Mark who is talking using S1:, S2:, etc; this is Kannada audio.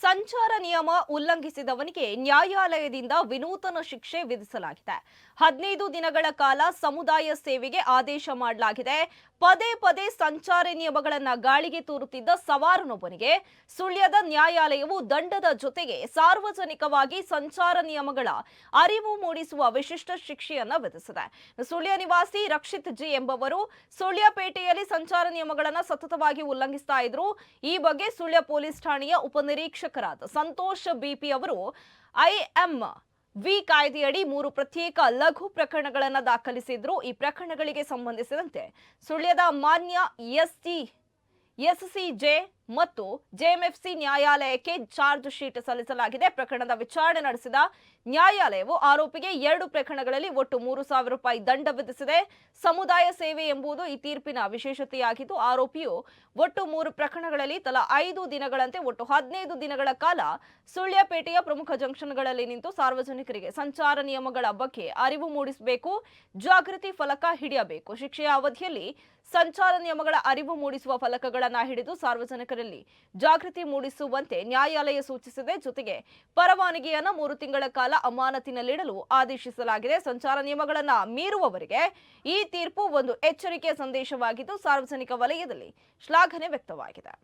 S1: ಸಂಚಾರ ನಿಯಮ ಉಲ್ಲಂಘಿಸಿದವನಿಗೆ ನ್ಯಾಯಾಲಯದಿಂದ ವಿನೂತನ ಶಿಕ್ಷೆ ವಿಧಿಸಲಾಗಿದೆ. 15 ದಿನಗಳ ಕಾಲ ಸಮುದಾಯ ಸೇವೆಗೆ ಆದೇಶ ಮಾಡಲಾಗಿದೆ. ಪದೇ ಪದೇ ಸಂಚಾರ ನಿಯಮಗಳನ್ನು ಗಾಳಿಗೆ ತೂರುತ್ತಿದ್ದ ಸವಾರನೊಬ್ಬನಿಗೆ ಸುಳ್ಯದ ನ್ಯಾಯಾಲಯವು ದಂಡದ ಜೊತೆಗೆ ಸಾರ್ವಜನಿಕವಾಗಿ ಸಂಚಾರ ನಿಯಮಗಳ ಅರಿವು ಮೂಡಿಸುವ ವಿಶಿಷ್ಟ ಶಿಕ್ಷೆಯನ್ನು ವಿಧಿಸಿದೆ. ಸುಳ್ಯ ನಿವಾಸಿ ರಕ್ಷಿತ್ ಜಿ ಎಂಬವರು ಸುಳ್ಯಪೇಟೆಯಲ್ಲಿ ಸಂಚಾರ ನಿಯಮಗಳನ್ನು ಸತತವಾಗಿ ಉಲ್ಲಂಘಿಸ್ತಾ ಇದ್ರು. ಈ ಬಗ್ಗೆ ಸುಳ್ಯ ಪೊಲೀಸ್ ಠಾಣೆಯ ಉಪನಿರೀಕ್ಷಕರಾದ ಸಂತೋಷ್ ಬಿಪಿ ಅವರು IMV ಕಾಯ್ದೆಯಡಿ 3 ಪ್ರತ್ಯೇಕ ಲಘು ಪ್ರಕರಣಗಳನ್ನು ದಾಖಲಿಸಿದ್ರು. ಈ ಪ್ರಕರಣಗಳಿಗೆ ಸಂಬಂಧಿಸಿದಂತೆ ಸುಳ್ಯದ ಮಾನ್ಯ SCJ ಮತ್ತು JMFC ನ್ಯಾಯಾಲಯಕ್ಕೆ ಚಾರ್ಜ್ ಶೀಟ್ ಸಲ್ಲಿಸಲಾಗಿದೆ. ಪ್ರಕರಣದ ವಿಚಾರಣೆ ನಡೆಸಿದ ನ್ಯಾಯಾಲಯವು ಆರೋಪಿಗೆ 2 ಪ್ರಕರಣಗಳಲ್ಲಿ ಒಟ್ಟು 3,000 ರೂಪಾಯಿ ದಂಡ ವಿಧಿಸಿದೆ. ಸಮುದಾಯ ಸೇವೆ ಎಂಬುದು ಈ ತೀರ್ಪಿನ ವಿಶೇಷತೆಯಾಗಿದ್ದು, ಆರೋಪಿಯು ಒಟ್ಟು 3 ಪ್ರಕರಣಗಳಲ್ಲಿ ತಲಾ 5 ದಿನಗಳಂತೆ ಒಟ್ಟು 15 ದಿನಗಳ ಕಾಲ ಸುಳ್ಯಪೇಟೆಯ ಪ್ರಮುಖ ಜಂಕ್ಷನ್ಗಳಲ್ಲಿ ನಿಂತು ಸಾರ್ವಜನಿಕರಿಗೆ ಸಂಚಾರ ನಿಯಮಗಳ ಬಗ್ಗೆ ಅರಿವು ಮೂಡಿಸಬೇಕು, ಜಾಗೃತಿ ಫಲಕ ಹಿಡಿಯಬೇಕು. ಶಿಕ್ಷೆಯ ಅವಧಿಯಲ್ಲಿ ಸಂಚಾರ ನಿಯಮಗಳ ಅರಿವು ಮೂಡಿಸುವ ಫಲಕಗಳನ್ನು ಹಿಡಿದು ಸಾರ್ವಜನಿಕರಲ್ಲಿ ಜಾಗೃತಿ ಮೂಡಿಸುವಂತೆ ನ್ಯಾಯಾಲಯ ಸೂಚಿಸಿದೆ. ಜೊತೆಗೆ ಪರವಾನಗಿಯನ್ನು 3 ತಿಂಗಳ ಕಾಲ ಅಮಾನತಿನಲ್ಲಿಡಲು ಆದೇಶಿಸಲಾಗಿದೆ. ಸಂಚಾರ ನಿಯಮಗಳನ್ನು ಮೀರುವವರಿಗೆ ಈ ತೀರ್ಪು ಒಂದು ಎಚ್ಚರಿಕೆಯ ಸಂದೇಶವಾಗಿದ್ದು ಸಾರ್ವಜನಿಕ ವಲಯದಲ್ಲಿ ಶ್ಲಾಘನೆ ವ್ಯಕ್ತವಾಗಿದೆ.